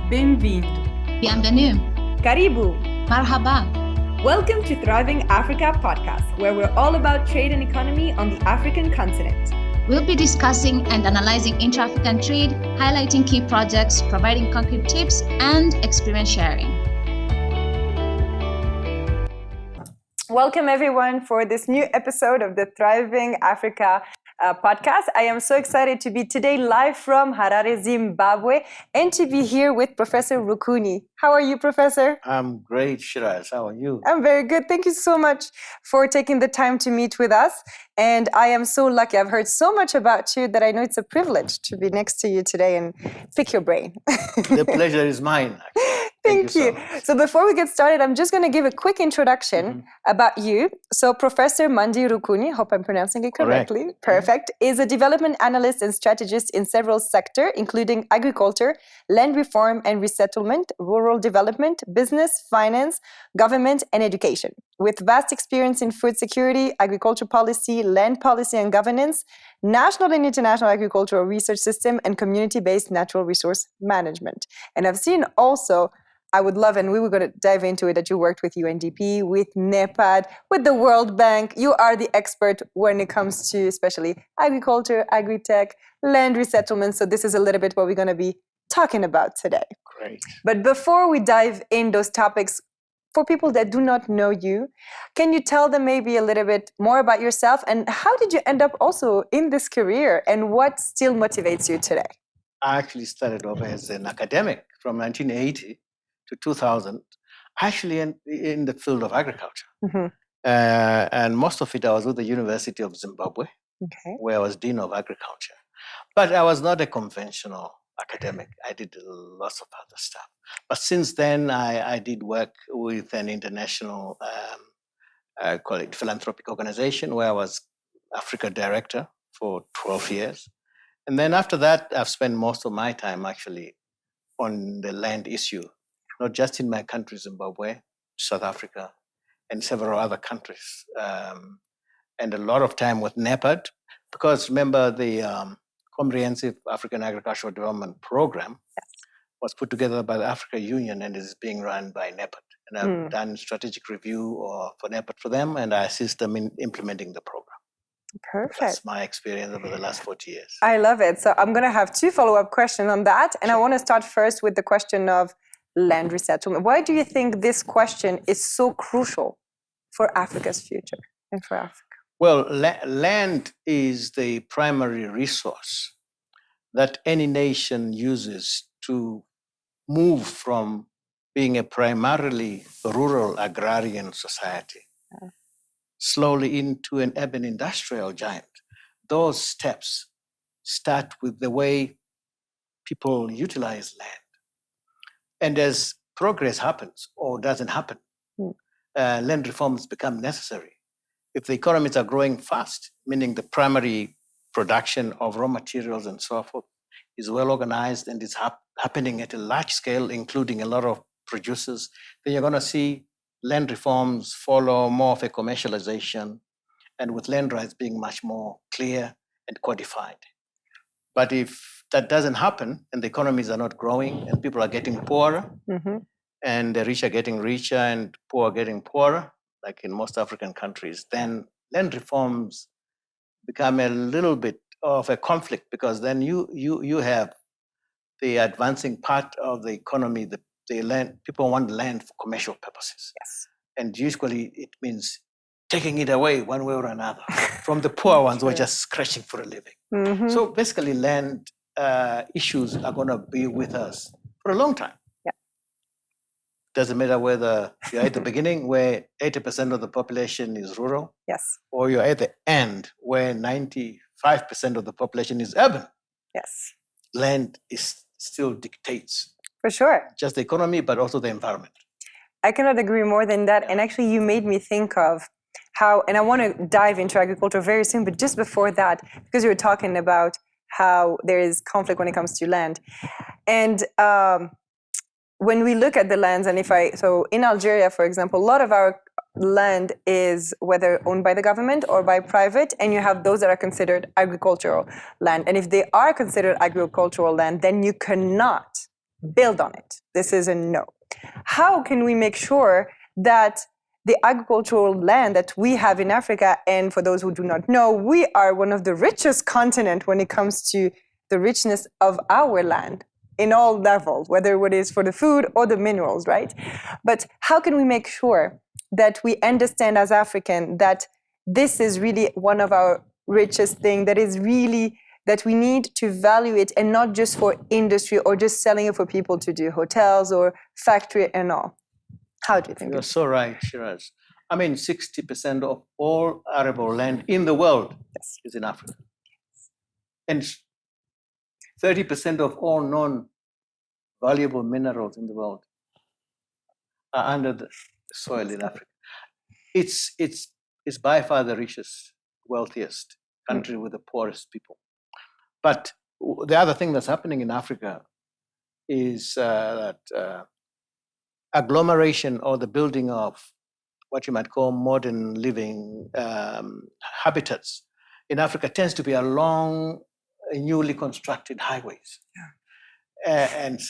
Bem-vindo. Bienvenue. Karibu. Marhaba. Welcome to Thriving Africa podcast, where we're all about trade and economy on the African continent. We'll be discussing and analyzing intra-African trade, highlighting key projects, providing concrete tips, and experience sharing. Welcome everyone for this new episode of the Thriving Africa podcast. I am so excited to be today live from Harare, Zimbabwe, and to be here with Professor Rukuni. How are you, Professor? I'm great, Shiraz. How are you? I'm very good. Thank you so much for taking the time to meet with us. And I am so lucky. I've heard so much about you that I know it's a privilege to be next to you today and pick your brain. The pleasure is mine. Thank you. So before we get started, I'm just going to give a quick introduction about you. So Professor Mandi Rukuni, hope I'm pronouncing it correctly. Correct. Perfect. Is a development analyst and strategist in several sectors, including agriculture, land reform and resettlement, rural development, business, finance, government, and education. With vast experience in food security, agriculture policy, land policy and governance, national and international agricultural research system, and community-based natural resource management. And I've seen also, I would love, and we were going to dive into it, that you worked with UNDP, with NEPAD, with the World Bank. You are the expert when it comes to especially agriculture, agritech, land resettlement. So this is a little bit what we're going to be talking about today. Great. But before we dive in those topics, for people that do not know you, can you tell them maybe a little bit more about yourself and how did you end up also in this career and what still motivates you today? I actually started off as an academic from 1980 to 2000, actually in the field of agriculture. And most of it I was with the University of Zimbabwe, where I was Dean of Agriculture. But I was not a conventional academic. I did lots of other stuff. But since then, I did work with an international, call it philanthropic organization, where I was Africa director for 12 years. And then after that, I've spent most of my time actually on the land issue, not just in my country, Zimbabwe, South Africa, and several other countries. And a lot of time with NEPAD, because remember the Comprehensive African Agricultural Development Program was put together by the Africa Union and is being run by NEPAD. And I've done strategic review for NEPAD for them, and I assist them in implementing the program. Perfect. That's my experience over the last 40 years. I love it. So I'm going to have two follow-up questions on that. And I want to start first with the question of land resettlement. Why do you think this question is so crucial for Africa's future and for Africa? Well, land is the primary resource that any nation uses to move from being a primarily rural agrarian society slowly into an urban industrial giant. Those steps start with the way people utilize land. And as progress happens or doesn't happen, land reforms become necessary. If the economies are growing fast, meaning the primary production of raw materials and so forth is well organized and is happening at a large scale, including a lot of producers, then you're going to see land reforms follow more of a commercialization and with land rights being much more clear and codified. But if that doesn't happen and the economies are not growing and people are getting poorer and the rich are getting richer and poor are getting poorer, like in most African countries, then land reforms become a little bit of a conflict because then you have the advancing part of the economy, the land, people want land for commercial purposes. Yes. And usually it means taking it away one way or another from the poor ones who are just scratching for a living. So basically land issues are going to be with us for a long time. Doesn't matter whether you're at the beginning where 80% of the population is rural, or you're at the end where 95% of the population is urban. Land still dictates. For sure. Just the economy, but also the environment. I cannot agree more than that. And actually, you made me think of how, and I want to dive into agriculture very soon, but just before that, because you were talking about how there is conflict when it comes to land. And when we look at the lands, and so in Algeria, for example, a lot of our land is whether owned by the government or by private, and you have those that are considered agricultural land. And if they are considered agricultural land, then you cannot build on it. This is a no. How can we make sure that the agricultural land that we have in Africa, and for those who do not know, we are one of the richest continents when it comes to the richness of our land in all levels, whether it is for the food or the minerals, right? But how can we make sure that we understand as African that this is really one of our richest things, that is really that we need to value it, and not just for industry or just selling it for people to do hotels or factory and all? How do you think? You're so right, Shiraz. I mean, 60% of all arable land in the world is in Africa. And 30% of all non-valuable minerals in the world are under the soil in Africa. It's by far the richest, wealthiest country with the poorest people. But the other thing that's happening in Africa is that agglomeration, or the building of what you might call modern living habitats in Africa, tends to be along newly constructed highways. And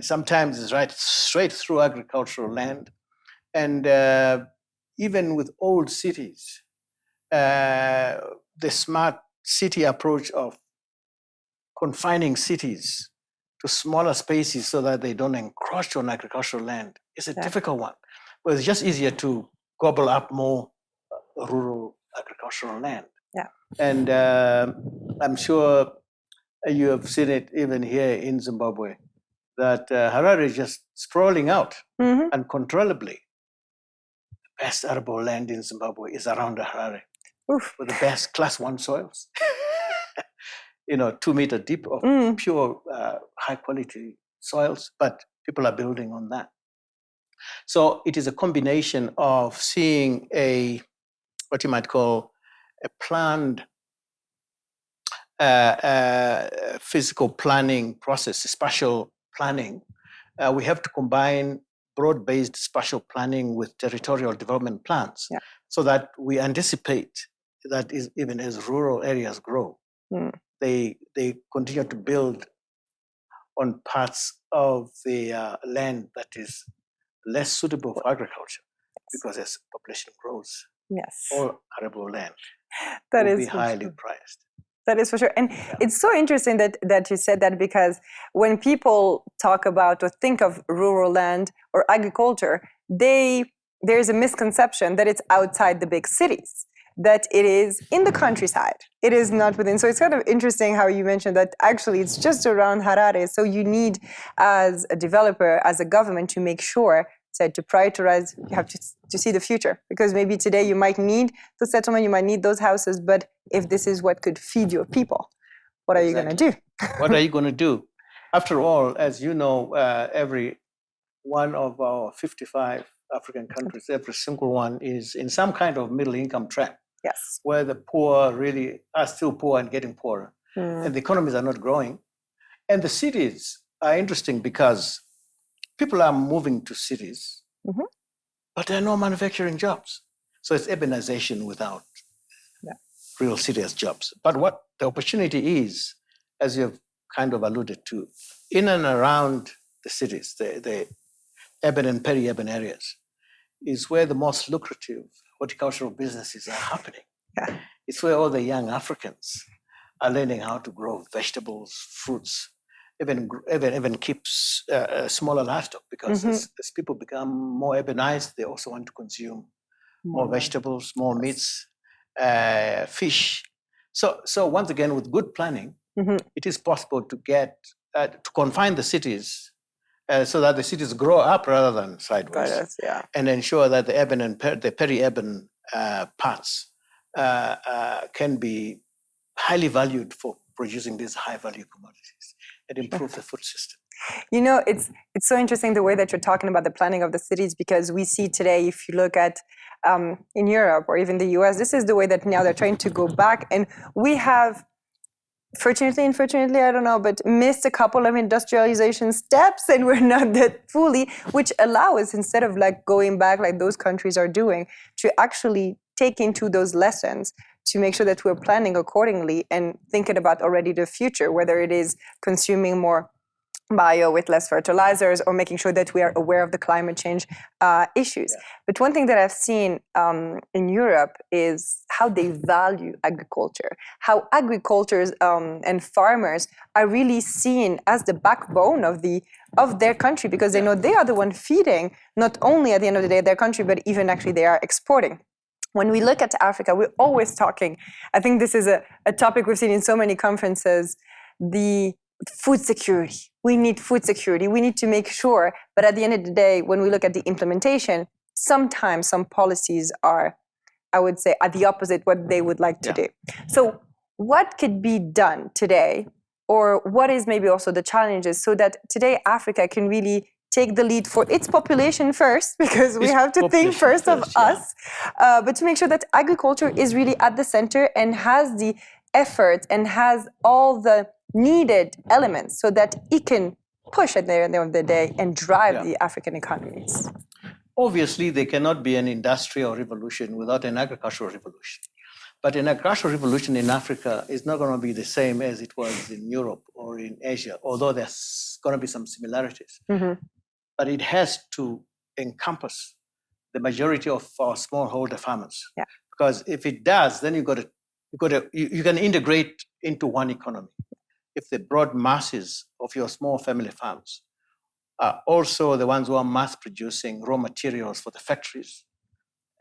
sometimes it's right straight through agricultural land. And even with old cities, the smart city approach of confining cities to smaller spaces so that they don't encroach on agricultural land is a difficult one. But it's just easier to gobble up more rural agricultural land. Yeah. And I'm sure you have seen it even here in Zimbabwe, that Harare is just sprawling out uncontrollably. The best arable land in Zimbabwe is around Harare. Oof. With the best class 1 soils. 2 meter deep of pure high quality soils, but people are building on that. So it is a combination of seeing what you might call a planned physical planning process, spatial planning. We have to combine broad-based spatial planning with territorial development plans, so that we anticipate that even as rural areas grow, they continue to build on parts of the land that is less suitable for agriculture, because as population grows, all arable land will be highly prized. That is for sure. And it's so interesting that you said that, because when people talk about or think of rural land or agriculture, there's a misconception that it's outside the big cities, that it is in the countryside. It is not within. So it's kind of interesting how you mentioned that actually it's just around Harare. So you need, as a developer, as a government, to make sure to prioritize, you have to see the future, because maybe today you might need the settlement, you might need those houses, but if this is what could feed your people, what are you going to do? What are you going to do? After all, as you know, every one of our 55 African countries, every single one is in some kind of middle income trap. Yes. Where the poor really are still poor and getting poorer, and the economies are not growing. And the cities are interesting because people are moving to cities, but there are no manufacturing jobs. So it's urbanization without real serious jobs. But what the opportunity is, as you've kind of alluded to, in and around the cities, the urban and peri-urban areas, is where the most lucrative horticultural businesses are happening. Yeah. It's where all the young Africans are learning how to grow vegetables, fruits, even keep smaller livestock, because as people become more urbanized, they also want to consume more vegetables, more meats, fish. So once again, with good planning, it is possible to get to confine the cities so that the cities grow up rather than sideways, and ensure that the urban and the peri-urban parts can be highly valued for producing these high-value commodities and improve the food system. It's so interesting the way that you're talking about the planning of the cities, because we see today, if you look at in Europe or even the US, this is the way that now they're trying to go back, and we have, fortunately, unfortunately, I don't know, but missed a couple of industrialization steps, and we're not that fully, which allow us, instead of like going back like those countries are doing, to actually take into those lessons to make sure that we're planning accordingly and thinking about already the future, whether it is consuming more bio with less fertilizers, or making sure that we are aware of the climate change issues. Yeah. But one thing that I've seen in Europe is how they value agriculture, how agricultures and farmers are really seen as the backbone of their country, because they know they are the one feeding not only at the end of the day their country, but even actually they are exporting. When we look at Africa, we're always talking, I think this is a topic we've seen in so many conferences, the food security. We need food security. We need to make sure. But at the end of the day, when we look at the implementation, sometimes some policies are, I would say, at the opposite what they would like to do. So what could be done today, or what is maybe also the challenges, so that today Africa can really take the lead for its population first, because we have to think first of us, but to make sure that agriculture is really at the center and has the effort and has all the needed elements so that it can push at the end of the day and drive the African economies. Obviously, there cannot be an industrial revolution without an agricultural revolution. But an agricultural revolution in Africa is not going to be the same as it was in Europe or in Asia, although there's going to be some similarities. Mm-hmm. But it has to encompass the majority of our smallholder farmers. Yeah. Because if it does, then you can integrate into one economy. If the broad masses of your small family farms are also the ones who are mass producing raw materials for the factories,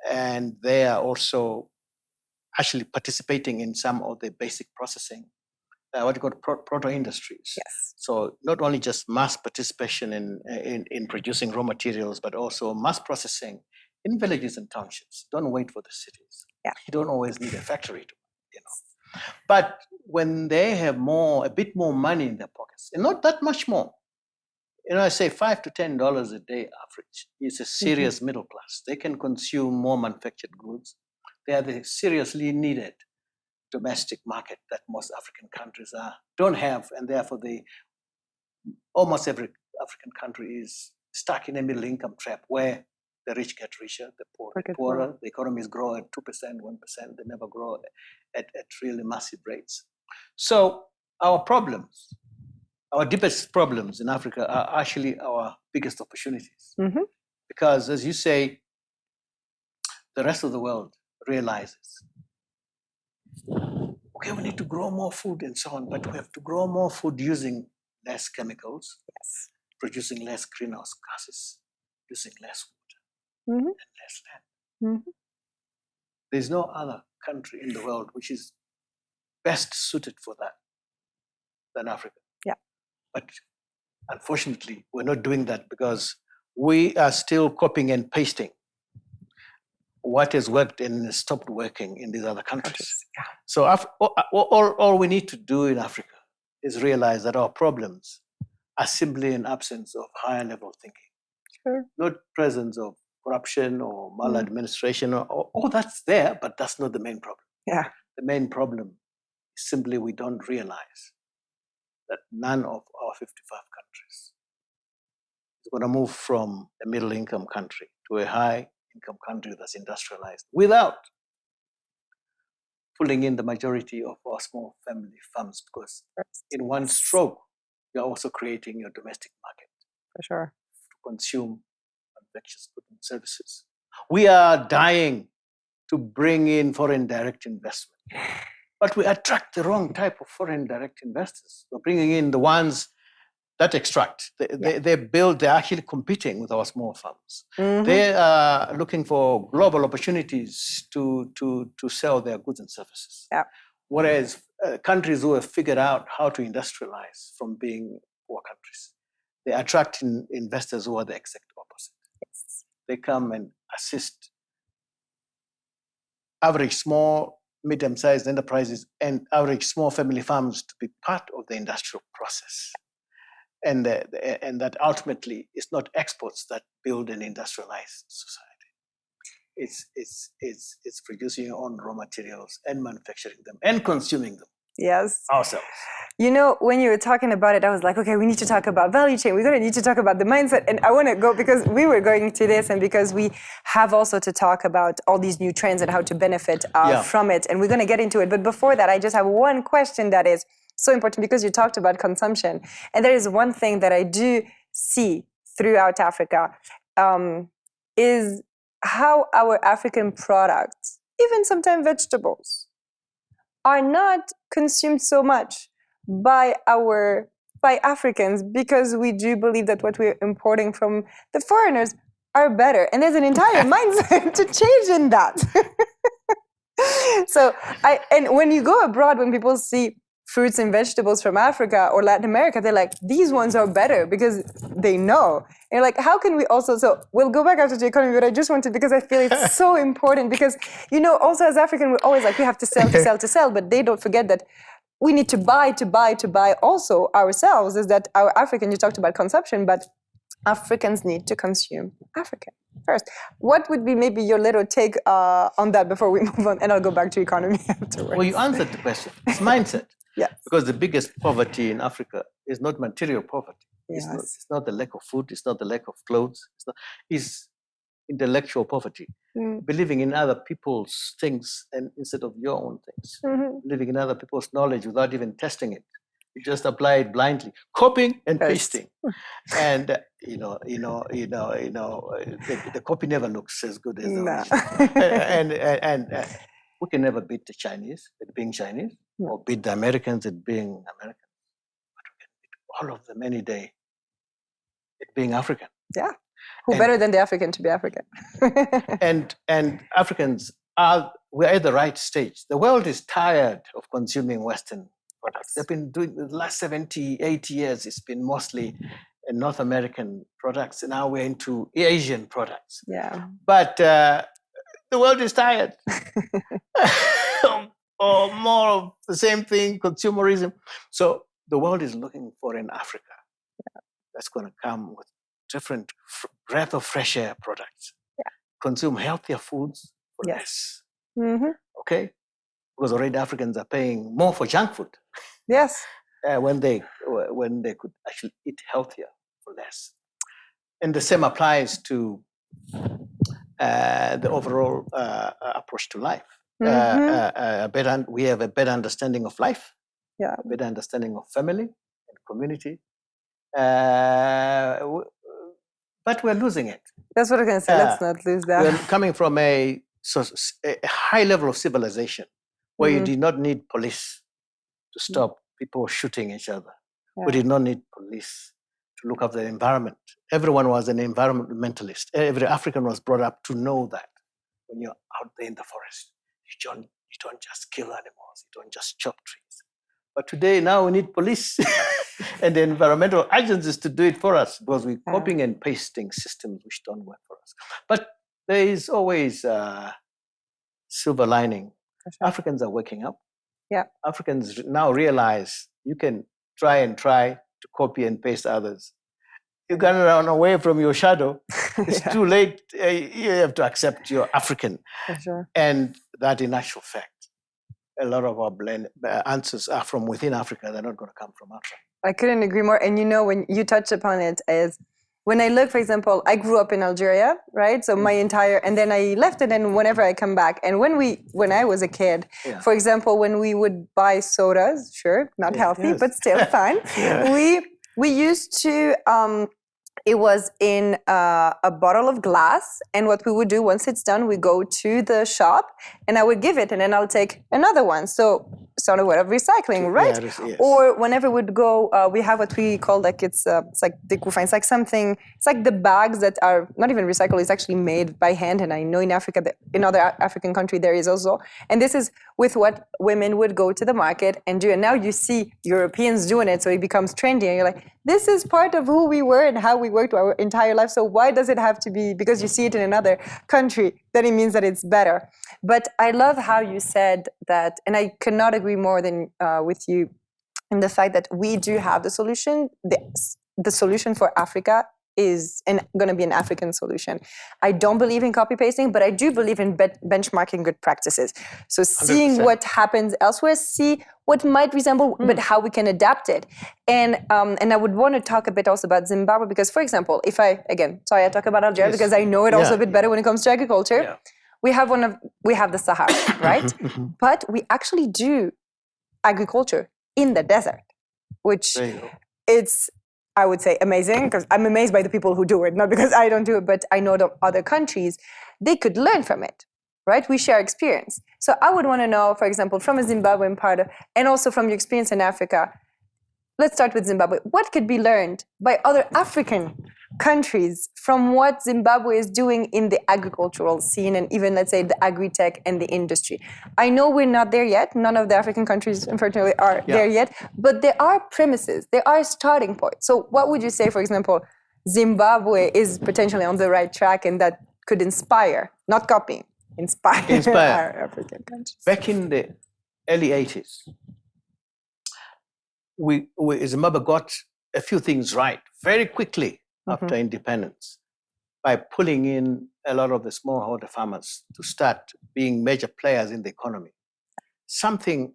and they are also actually participating in some of the basic processing, what you call proto industries. Yes. So not only just mass participation in producing raw materials, but also mass processing in villages and townships. Don't wait for the cities. Yeah. You don't always need a factory to, But when they have a bit more money in their pockets, and not that much more, I say $5 to $10 a day average is a serious middle class. They can consume more manufactured goods. They are the seriously needed domestic market that most African countries don't have, and therefore almost every African country is stuck in a middle income trap where the rich get richer, the poor get poorer, the economies grow at 2%, 1%, they never grow at really massive rates. So our problems, our deepest problems in Africa are actually our biggest opportunities. Mm-hmm. Because as you say, the rest of the world realizes, okay, we need to grow more food and so on, but we have to grow more food using less chemicals, producing less greenhouse gases, using less water, and less land. Mm-hmm. There's no other country in the world which is best suited for that than Africa. Yeah. But unfortunately, we're not doing that because we are still copying and pasting what has worked and stopped working in these other countries. Yeah. So all we need to do in Africa is realize that our problems are simply an absence of higher level thinking. Sure. Not presence of corruption or maladministration, or that's there, but that's not the main problem. Yeah. The main problem is simply we don't realize that none of our 55 countries is going to move from a middle income country to a high income country that's industrialized without pulling in the majority of our small family farms, because in one stroke, you're also creating your domestic market. For sure. To consume manufactured goods and services. We are dying to bring in foreign direct investment, but we attract the wrong type of foreign direct investors. We're bringing in the ones that extract. They're actually competing with our small farms. Mm-hmm. They are looking for global opportunities to sell their goods and services. Yeah. Whereas countries who have figured out how to industrialize from being poor countries, they attract investors who are the exact opposite. Yes. They come and assist average small, medium-sized enterprises and average small family farms to be part of the industrial process. And that ultimately it's not exports that build an industrialized society. It's producing your own raw materials and manufacturing them and consuming them. Yes. Ourselves. When you were talking about it, I was like, okay, we need to talk about value chain. We're going to need to talk about the mindset. And I want to go, because we were going to this, and because we have also to talk about all these new trends and how to benefit from it. And we're going to get into it. But before that, I just have one question that is, so important because you talked about consumption. And there is one thing that I do see throughout Africa, is how our African products, even sometimes vegetables, are not consumed so much by Africans, because we do believe that what we're importing from the foreigners are better. And there's an entire mindset to change in that. So and when you go abroad, when people see fruits and vegetables from Africa or Latin America, they're like, these ones are better, because they know. And you're like, how can we also, so we'll go back after the economy, but I just wanted, because I feel it's so important, because, you know, also as African, we're always like, we have to sell, to sell, to sell, but they don't forget that we need to buy also ourselves. Is that our African, you talked about consumption, but Africans need to consume African first. What would be maybe your little take on that before we move on? And I'll go back to economy afterwards. Well, you answered the question. It's mindset. Yes. Because the biggest poverty in Africa is not material poverty. Yes. It's not the lack of food. It's not the lack of clothes. It's intellectual poverty. Believing in other people's things and instead of your own things. Believing in other people's knowledge without even testing it. You just apply it blindly, copying and pasting. And the copy never looks as good as the original. And we can never beat the Chinese at being Chinese, or beat the Americans at being American. But we can beat all of them any day at being African. Yeah. Who better than the African to be African? and Africans we're at the right stage. The world is tired of consuming Western products. They've been doing the last 70, 80 years, it's been mostly North American products, and now we're into Asian products. Yeah. But the world is tired. Or more of the same thing, consumerism. So the world is looking for an Africa that's going to come with different breath of fresh air products. Yeah. Consume healthier foods for less. Okay? Because already Africans are paying more for junk food. Yes. When they could actually eat healthier for less. And the same applies to the overall approach to life. We have a better understanding of life, a better understanding of family and community. But we're losing it. That's what I'm going to say. Let's not lose that. We're coming from a high level of civilization where you did not need police to stop people shooting each other. We did not need police to look after the environment. Everyone was an environmentalist. Every African was brought up to know that when you're out there in the forest, you don't just kill animals, you don't just chop trees. But today, now we need police and the environmental agencies to do it for us, because we're copying and pasting systems which don't work for us. But there is always a silver lining. Sure. Africans are waking up. Yeah. Africans now realize you can try to copy and paste others. You can run away from your shadow. It's too late. You have to accept you're African. For sure. And that, in actual fact, a lot of our answers are from within Africa. They're not going to come from outside. I couldn't agree more. And you know, when you touch upon it, is when I look, for example, I grew up in Algeria, right? So my entire, and then I left it, and whenever I come back, and when I was a kid, for example, when we would buy sodas, sure, not healthy, but still fine, we used to, it was in a bottle of glass, and what we would do once it's done, we go to the shop, and I would give it, and then I'll take another one. So sort of way of recycling, right? Yes. Or whenever we'd go, we have what we call like it's like découvert. It's like something. It's like the bags that are not even recycled. It's actually made by hand. And I know in Africa, in other African country, there is also. And this is with what women would go to the market and do. And now you see Europeans doing it, so it becomes trendy. And you're like, this is part of who we were and how we worked our entire life. So why does it have to be because you see it in another country? Then it means that it's better. But I love how you said that, and I cannot agree more than with you in the fact that we do have the solution. The solution for Africa is going to be an African solution. I don't believe in copy pasting, but I do believe in benchmarking good practices. So seeing 100%. What happens elsewhere, see what might resemble, but how we can adapt it. And I would want to talk a bit also about Zimbabwe, because, for example, if I talk about Algeria because I know it also a bit better when it comes to agriculture. Yeah. We have the Sahara, right? But we actually do agriculture in the desert, which There you go. it's, I would say, amazing, because I'm amazed by the people who do it, not because I don't do it, but I know the other countries, they could learn from it, right? We share experience. So I would want to know, for example, from a Zimbabwean part of, and also from your experience in Africa, let's start with Zimbabwe. What could be learned by other African countries from what Zimbabwe is doing in the agricultural scene and even, let's say, the agritech and the industry? I know we're not there yet. None of the African countries, unfortunately, are there yet. But there are premises. There are starting points. So what would you say, for example, Zimbabwe is potentially on the right track and that could inspire, not copying, inspire. Our African countries? Back in the early 80s, Zimbabwe got a few things right very quickly after independence by pulling in a lot of the smallholder farmers to start being major players in the economy. Something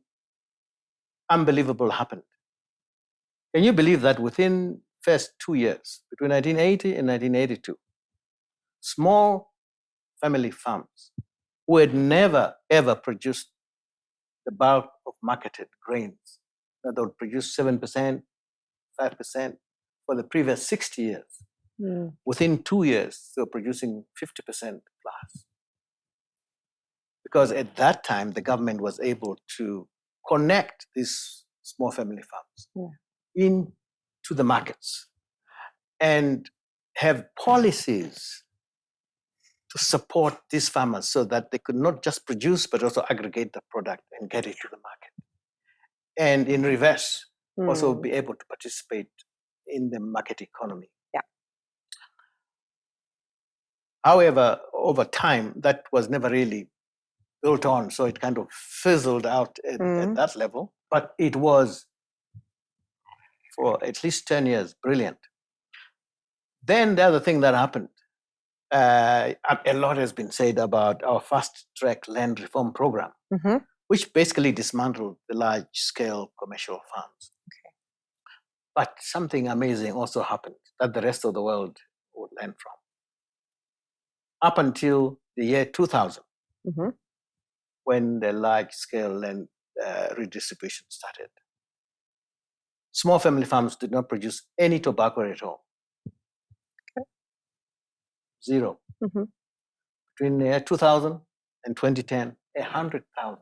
unbelievable happened. Can you believe that within first 2 years, between 1980 and 1982, small family farms who had never, ever produced the bulk of marketed grains, that would produce 7%, 5% for the previous 60 years. Within 2 years, they were producing 50% plus. Because at that time, the government was able to connect these small family farms into the markets and have policies to support these farmers so that they could not just produce, but also aggregate the product and get it to the market. And in reverse, also be able to participate in the market economy. Yeah. However, over time, that was never really built on, so it kind of fizzled out at that level. But it was, for at least 10 years, brilliant. Then the other thing that happened, a lot has been said about our fast-track land reform program, which basically dismantled the large-scale commercial farms. Okay. But something amazing also happened that the rest of the world would learn from. Up until the year 2000, when the large-scale land redistribution started, small family farms did not produce any tobacco at all. Okay. Zero. Between the year 2000 and 2010, 100,000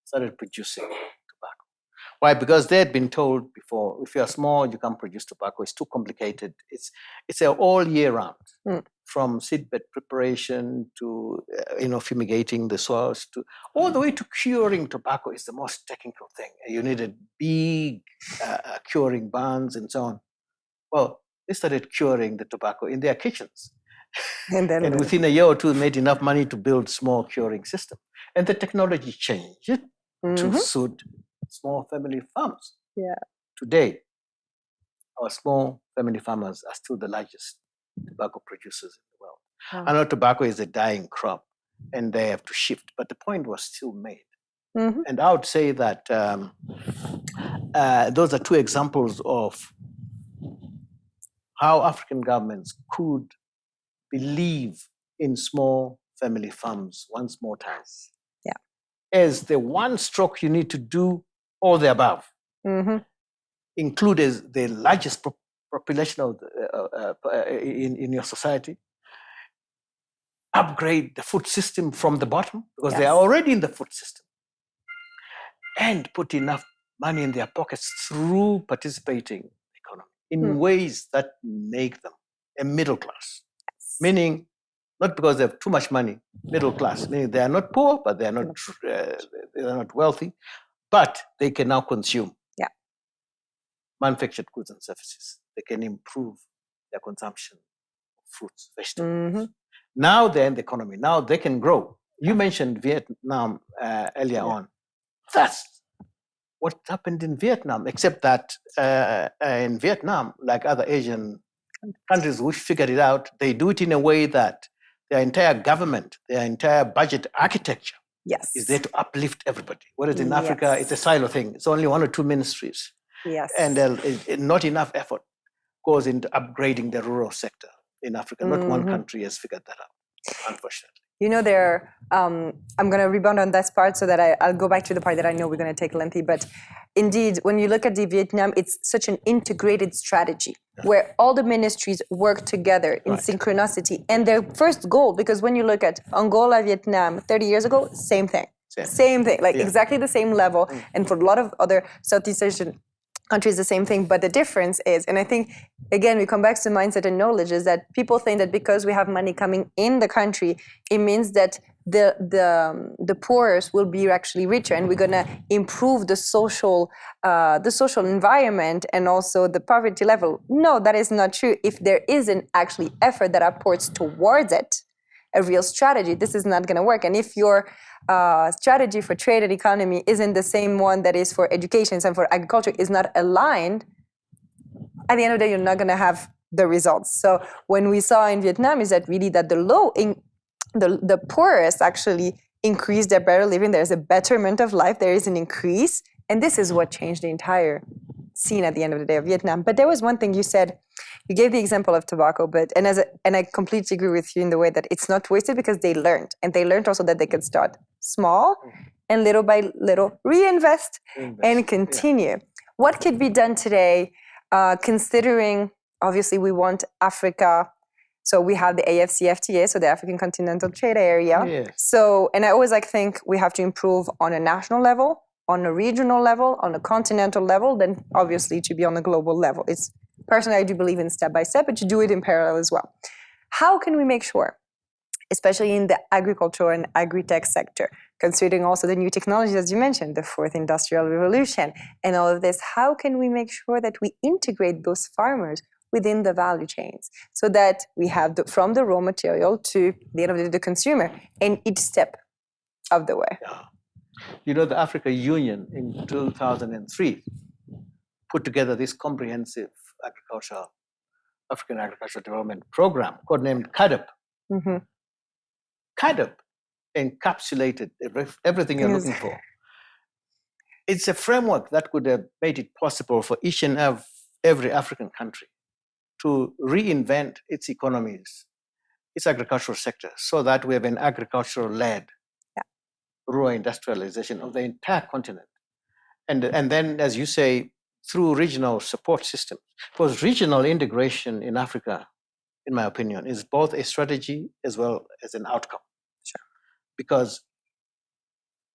started producing tobacco. Why? Because they had been told before, if you're small, you can't produce tobacco. It's too complicated. It's all year round, from seedbed preparation to fumigating the soils, to all the way to curing tobacco is the most technical thing. You needed big curing barns and so on. Well, they started curing the tobacco in their kitchens. And within a year or two, made enough money to build small curing system. And the technology changed to suit small family farms. Yeah. Today, our small family farmers are still the largest tobacco producers in the world. I know tobacco is a dying crop and they have to shift, but the point was still made. And I would say that those are two examples of how African governments could believe in small family farms once more time. Yeah. As the one stroke you need to do all the above. Include as the largest population of in your society. Upgrade the food system from the bottom, because they are already in the food system. And put enough money in their pockets through participating in the economy in ways that make them a middle class. Meaning, not because they have too much money, middle class, meaning they are not poor, but they are not wealthy, but they can now consume manufactured goods and services. They can improve their consumption of fruits, vegetables. Now they're in the economy. Now they can grow. You mentioned Vietnam earlier on. That's what happened in Vietnam, except that in Vietnam, like other Asian countries which figured it out, they do it in a way that their entire government, their entire budget architecture is there to uplift everybody. Whereas in Africa, it's a silo thing. It's only one or two ministries. And not enough effort goes into upgrading the rural sector in Africa. Not one country has figured that out, unfortunately. You know, there. I'm going to rebound on that part so that I'll go back to the part that I know we're going to take lengthy. But indeed, when you look at the Vietnam, it's such an integrated strategy where all the ministries work together in synchronicity. And their first goal, because when you look at Angola, Vietnam, 30 years ago, same thing. Same thing, like exactly the same level. And for a lot of other Southeast Asian countries, the same thing. But the difference is, and I think, again, we come back to mindset and knowledge, is that people think that because we have money coming in the country, it means that the poorest will be actually richer, and we're gonna improve the social environment and also the poverty level. No, that is not true. If there isn't actually effort that apports towards it, a real strategy, this is not gonna work. And if your strategy for trade and economy isn't the same one that is for education and for agriculture, is not aligned, at the end of the day, you're not gonna have the results. So when we saw in Vietnam is that really that the poorest actually increase their better living. There's a betterment of life. There is an increase. And this is what changed the entire scene at the end of the day of Vietnam. But there was one thing you said. You gave the example of tobacco, and I completely agree with you in the way that it's not wasted because they learned. And they learned also that they could start small and little by little reinvest and continue. Yeah. What could be done today, considering, obviously, we want Africa. So we have the AfCFTA, so the African Continental Trade Area. Yes. So, and I always think we have to improve on a national level, on a regional level, on a continental level, then obviously to be on a global level. It's personally, I do believe in step by step, but to do it in parallel as well. How can we make sure, especially in the agricultural and agritech sector, considering also the new technologies, as you mentioned, the fourth industrial revolution and all of this, how can we make sure that we integrate those farmers within the value chains so that we have from the raw material to the end of the day, the consumer in each step of the way? Yeah. You know, the Africa Union in 2003 put together this comprehensive African Agricultural Development Program, codenamed CADP. Mm-hmm. CADP encapsulated everything you're looking for. It's a framework that could have made it possible for each and every African country to reinvent its economies, its agricultural sector, so that we have an agricultural-led rural industrialization of the entire continent. And then, as you say, through regional support systems. Because regional integration in Africa, in my opinion, is both a strategy as well as an outcome. Sure. Because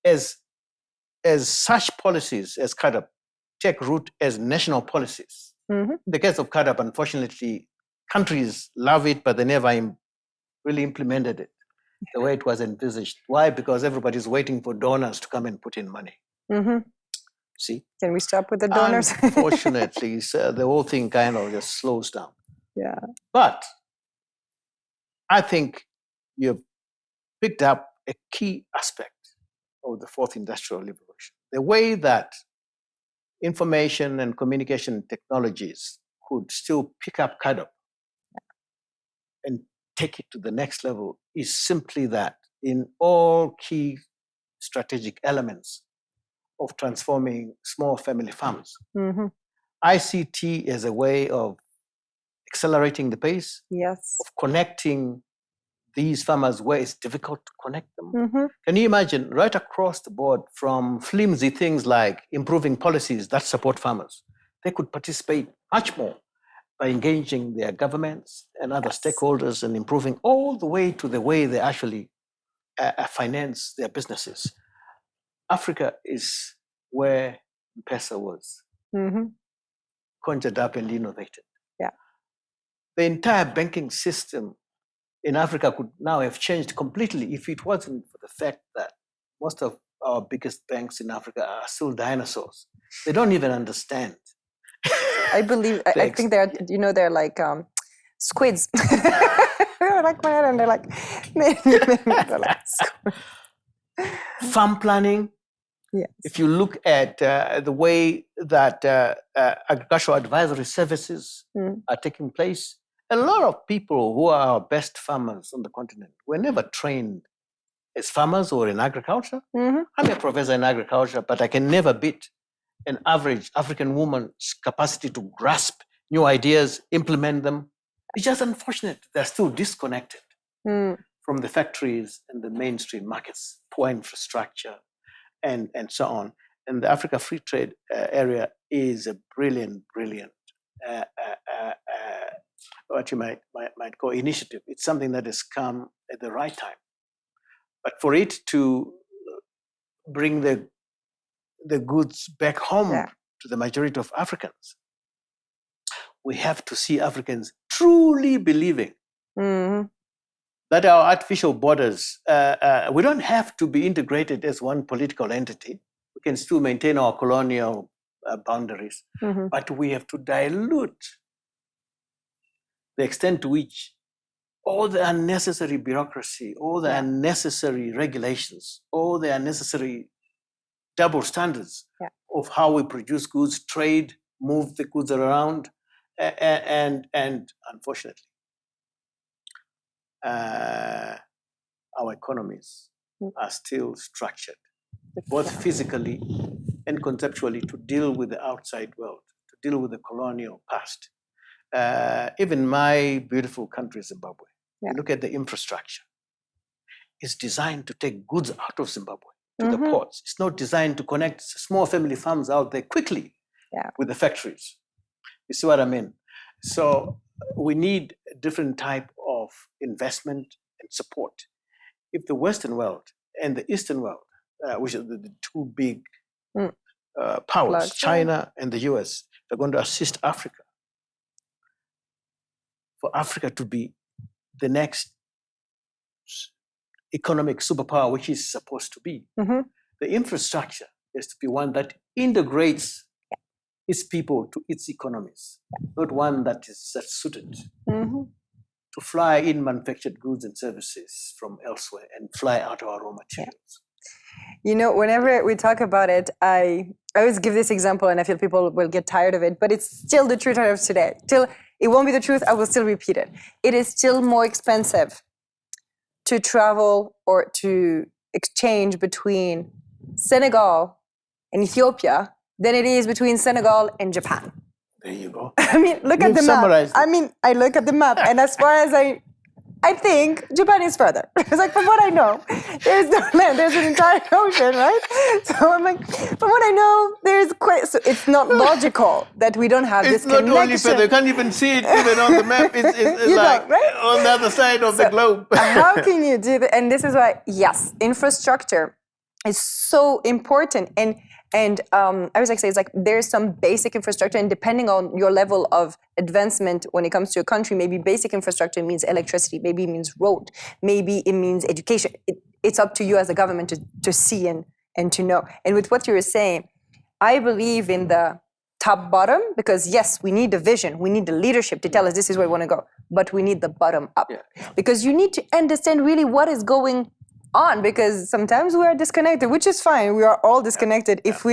as such policies as CADP take root as national policies, in the case of CADP, unfortunately, countries love it, but they never really implemented it the way it was envisaged. Why? Because everybody's waiting for donors to come and put in money. Mm-hmm. See? Can we stop with the donors? Unfortunately, the whole thing kind of just slows down. Yeah. But I think you've picked up a key aspect of the fourth industrial revolution. The way that information and communication technologies could still pick up CADP and take it to the next level is simply that in all key strategic elements of transforming small family farms. Mm-hmm. ICT is a way of accelerating the pace, of connecting these farmers where it's difficult to connect them. Mm-hmm. Can you imagine right across the board, from flimsy things like improving policies that support farmers, they could participate much more by engaging their governments and other stakeholders and improving all the way to the way they actually finance their businesses. Africa is where M-Pesa was conjured up and innovated. Yeah. The entire banking system in Africa could now have changed completely if it wasn't for the fact that most of our biggest banks in Africa are still dinosaurs. They don't even understand. I think they're like squids. They're like, and they're like, farm planning. Yes. If you look at the way that agricultural advisory services are taking place, a lot of people who are our best farmers on the continent were never trained as farmers or in agriculture. Mm-hmm. I'm a professor in agriculture, but I can never beat an average African woman's capacity to grasp new ideas, implement them. It's just unfortunate they're still disconnected from the factories and the mainstream markets, poor infrastructure, and so on. And the Africa Free Trade Area is a brilliant what you might call initiative. It's something that has come at the right time. But for it to bring the goods back home to the majority of Africans, we have to see Africans truly believing that our artificial borders, we don't have to be integrated as one political entity. We can still maintain our colonial boundaries, but we have to dilute the extent to which all the unnecessary bureaucracy, all the unnecessary regulations, all the unnecessary double standards of how we produce goods, trade, move the goods around, and unfortunately, our economies are still structured, both physically and conceptually, to deal with the outside world, to deal with the colonial past. Even my beautiful country, Zimbabwe, you look at the infrastructure. It's designed to take goods out of Zimbabwe to the ports. It's not designed to connect small family farms out there quickly with the factories. You see what I mean? So we need a different type of investment and support. If the Western world and the Eastern world, which are the two big powers, China and the US, they're going to assist Africa, for Africa to be the next economic superpower, which is supposed to be. The infrastructure has to be one that integrates its people to its economies, not one that is suited to fly in manufactured goods and services from elsewhere and fly out our raw materials. You know, whenever we talk about it, I always give this example, and I feel people will get tired of it, but it's still the truth of today. Till it won't be the truth, I will still repeat it. It is still more expensive to travel or to exchange between Senegal and Ethiopia than it is between Senegal and Japan. There you go. I mean, look at the map. I mean, I look at the map, and as far as I think Japan is further. It's like, from what I know, there's no land, there's an entire ocean, right? So I'm like, from what I know, there's quite, so it's not logical that we don't have this connection. It's not only further, you can't even see it even on the map. It's like on the other side of the globe. How can you do that? And this is why, yes, infrastructure is so important. And I always like to say, it's like there's some basic infrastructure, and depending on your level of advancement when it comes to a country, maybe basic infrastructure means electricity, maybe it means road, maybe it means education. It's up to you as a government to see and to know. And with what you were saying, I believe in the top bottom, because yes, we need the vision, we need the leadership to tell us this is where we want to go, but we need the bottom up. Because you need to understand really what is going on, because sometimes we are disconnected, which is fine. We are all disconnected. If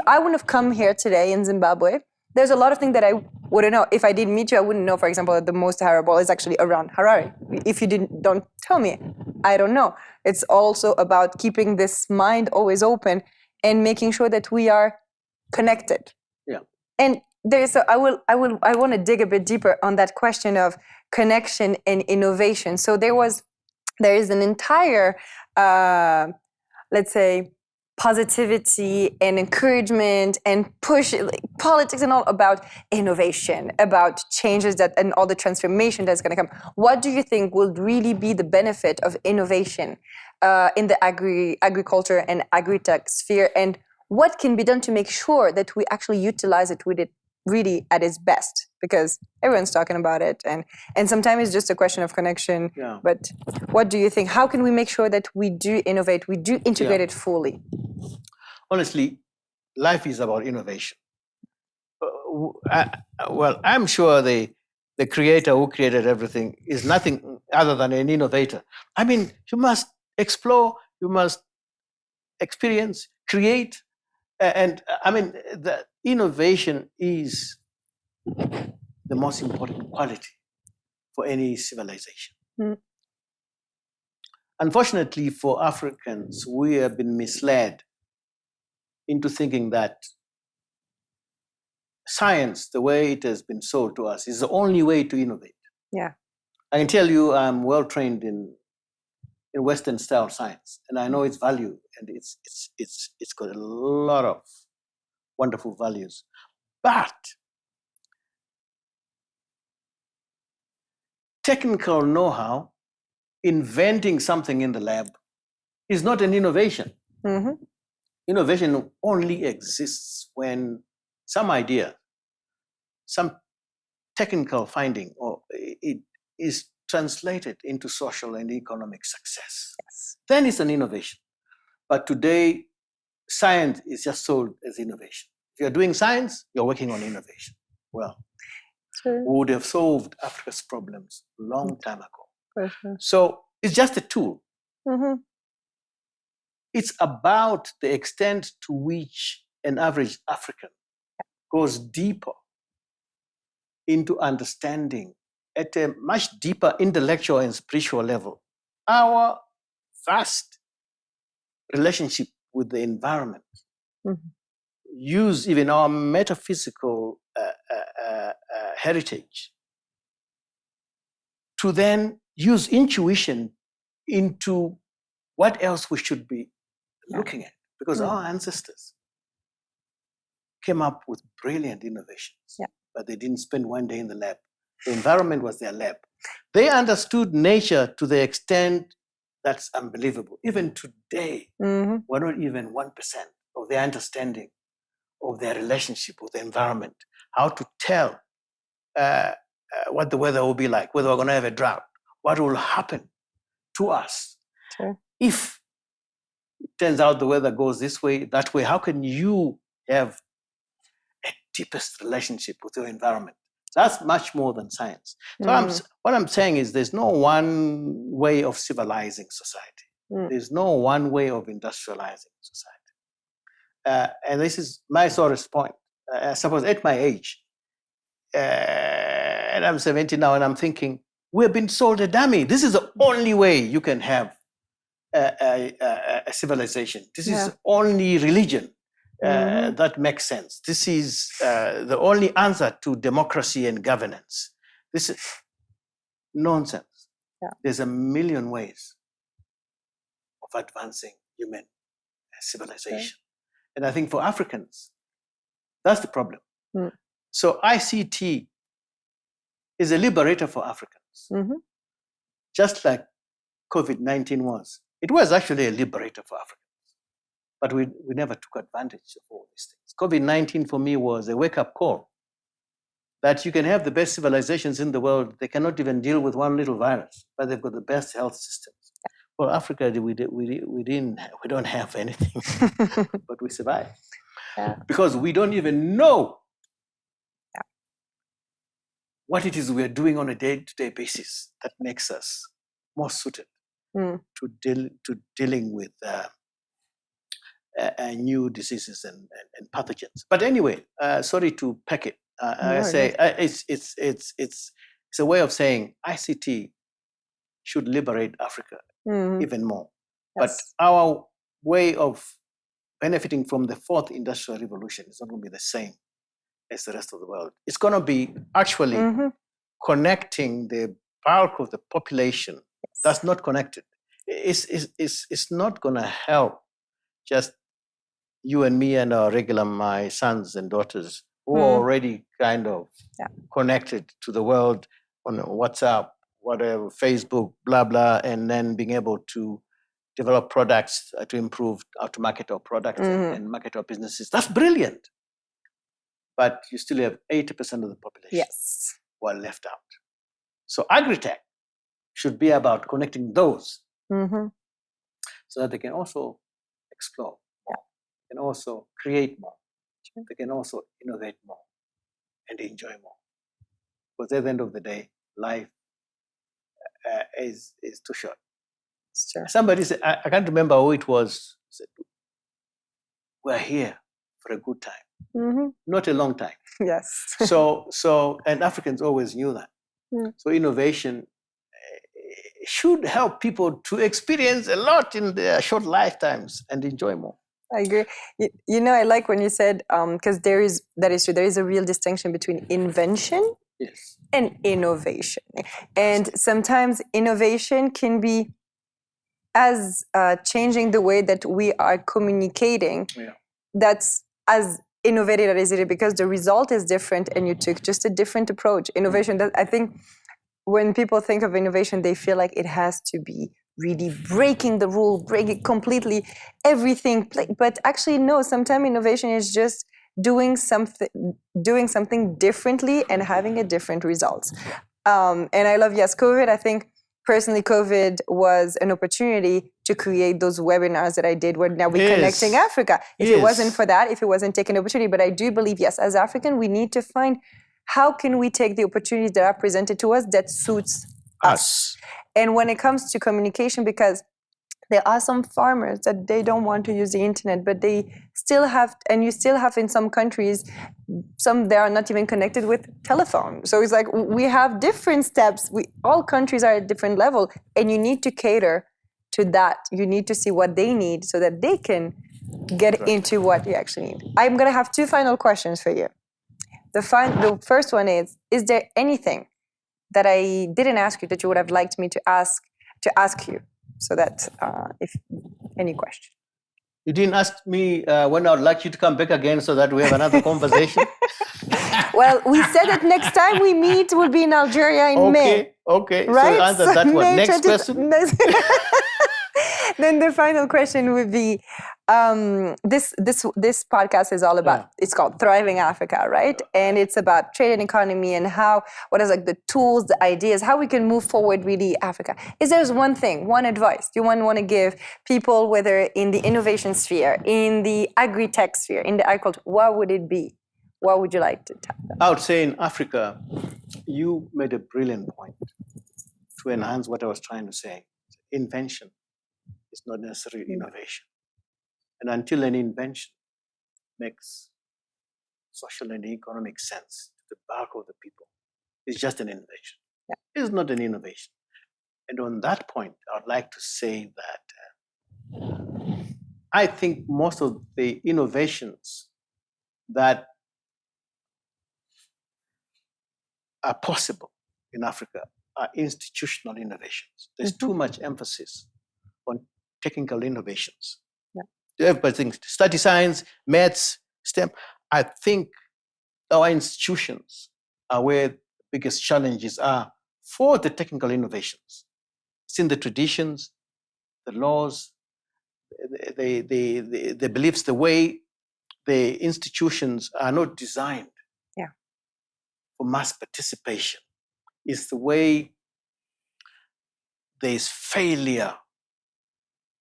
I wouldn't have come here today in Zimbabwe, there's a lot of things that I wouldn't know. If I didn't meet you, I wouldn't know, for example, that the most Sahara Bowl is actually around Harare. If you don't tell me, I don't know. It's also about keeping this mind always open and making sure that we are connected. And I want to dig a bit deeper on that question of connection and innovation. So there is an entire, let's say, positivity and encouragement and push, like, politics and all about innovation, about changes and all the transformation that's going to come. What do you think will really be the benefit of innovation in the agriculture and agritech sphere? And what can be done to make sure that we actually utilize it with it really at its best? Because everyone's talking about it, and sometimes it's just a question of connection. But what do you think? How can we make sure that we do innovate, we do integrate it fully? Honestly, life is about innovation. Well, I'm sure the creator who created everything is nothing other than an innovator. I mean, you must explore, you must experience, create, and I mean, the innovation is the most important quality for any civilization. Unfortunately for Africans, we have been misled into thinking that science, the way it has been sold to us, is the only way to innovate. I can tell you I'm well trained in in Western style science, and I know its value, and it's got a lot of wonderful values. But technical know-how, inventing something in the lab, is not an innovation. Mm-hmm. Innovation only exists when some idea, some technical finding, or it is translated into social and economic success. Yes. Then it's an innovation. But today, science is just sold as innovation. If you're doing science, you're working on innovation. Well, Sure. we would have solved Africa's problems a long time ago. For sure. So it's just a tool. Mm-hmm. It's about the extent to which an average African goes deeper into understanding at a much deeper intellectual and spiritual level our vast relationship with the environment. Mm-hmm. Use even our metaphysical heritage to then use intuition into what else we should be looking at. Because our ancestors came up with brilliant innovations, but they didn't spend one day in the lab. The environment was their lab. They understood nature to the extent that's unbelievable. Even today, we're not even 1% of their understanding of their relationship with the environment, how to tell what the weather will be like, whether we're going to have a drought, what will happen to us. Sure. If it turns out the weather goes this way, that way, how can you have a deepest relationship with your environment? That's much more than science. So what I'm saying is there's no one way of civilizing society. There's no one way of industrializing society. And this is my sorest point. I suppose at my age, and I'm 70 now, and I'm thinking, we've been sold a dummy. This is the only way you can have a civilization. This is only religion that makes sense. This is the only answer to democracy and governance. This is nonsense. Yeah. There's a million ways of advancing human civilization. And I think for Africans, that's the problem. So ICT is a liberator for Africans, just like COVID-19 was. It was actually a liberator for Africans, but we never took advantage of all these things. COVID-19 for me was a wake-up call that you can have the best civilizations in the world, they cannot even deal with one little virus, but they've got the best health systems. Well, Africa, we don't have anything, but we survive. Because we don't even know what it is we're doing on a day-to-day basis that makes us more suited to dealing with new diseases and pathogens. But anyway, sorry to pack it. I say it's a way of saying ICT should liberate Africa even more. But our way of benefiting from the fourth industrial revolution is not going to be the same as the rest of the world. It's going to be actually connecting the bulk of the population that's not connected. It's not going to help just you and me and my sons and daughters who are already kind of connected to the world on WhatsApp, whatever, Facebook, blah, blah, and then being able to develop products to improve how to market our products and market our businesses. That's brilliant. But you still have 80% of the population who are left out. So agritech should be about connecting those so that they can also explore, they can also create more, they can also innovate more and enjoy more. Because at the end of the day, life is too short. Somebody said, I can't remember who it was, said, we're here for a good time, not a long time. Yes. So, and Africans always knew that. So innovation should help people to experience a lot in their short lifetimes and enjoy more. I agree. You know, I like when you said, because that is true, there is a real distinction between invention and innovation. And sometimes innovation can be as changing the way that we are communicating, that's as innovative as it is, because the result is different and you took just a different approach. Innovation, that I think when people think of innovation, they feel like it has to be really breaking the rule, breaking completely everything. But actually, no, sometimes innovation is just doing something differently and having a different results. And I love, yes, COVID, I think personally, COVID was an opportunity to create those webinars that I did where now we're connecting Africa. If it wasn't for that, if it wasn't taking an opportunity, but I do believe, yes, as African, we need to find how can we take the opportunities that are presented to us that suits us. And when it comes to communication, because there are some farmers that they don't want to use the internet, but they still have, and you still have in some countries, some they are not even connected with telephone. So it's like we have different steps. All countries are at a different level, and you need to cater to that. You need to see what they need so that they can get into what you actually need. I'm going to have two final questions for you. The first one is there anything that I didn't ask you that you would have liked me to ask you? So that if any question. You didn't ask me when I would like you to come back again so that we have another conversation? Well, we said that next time we meet will be in Algeria in May. Okay, right? So answer that one. Next question. Then the final question would be, this podcast is all about, it's called Thriving Africa, right? And it's about trade and economy and what is like the tools, the ideas, how we can move forward really Africa. Is there one thing, one advice you want to give people, whether in the innovation sphere, in the agritech sphere, in the agriculture, what would it be? What would you like to tell them? I would say in Africa, you made a brilliant point to enhance what I was trying to say. Invention is not necessarily innovation. And until an invention makes social and economic sense to the bulk of the people, it's just an invention. It's not an innovation. And on that point, I would like to say that I think most of the innovations that are possible in Africa are institutional innovations. There's too much emphasis on technical innovations. Everybody thinks study science, maths, STEM. I think our institutions are where the biggest challenges are for the technical innovations. It's in the traditions, the laws, the beliefs, the way the institutions are not designed for mass participation. It's the way there's failure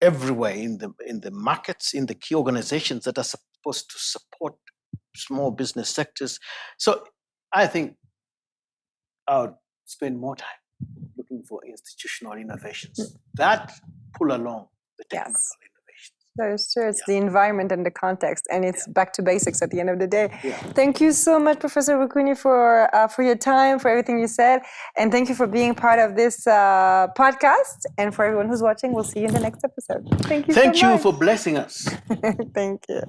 everywhere in the markets, in the key organizations that are supposed to support small business sectors. So I think I would spend more time looking for institutional innovations that pull along the technical innovations. That is true. It's the environment and the context, and it's back to basics at the end of the day. Thank you so much, Professor Rukuni, for your time, for everything you said, and thank you for being part of this podcast. And for everyone who's watching, we'll see you in the next episode. Thank you so much. Thank you for blessing us. Thank you.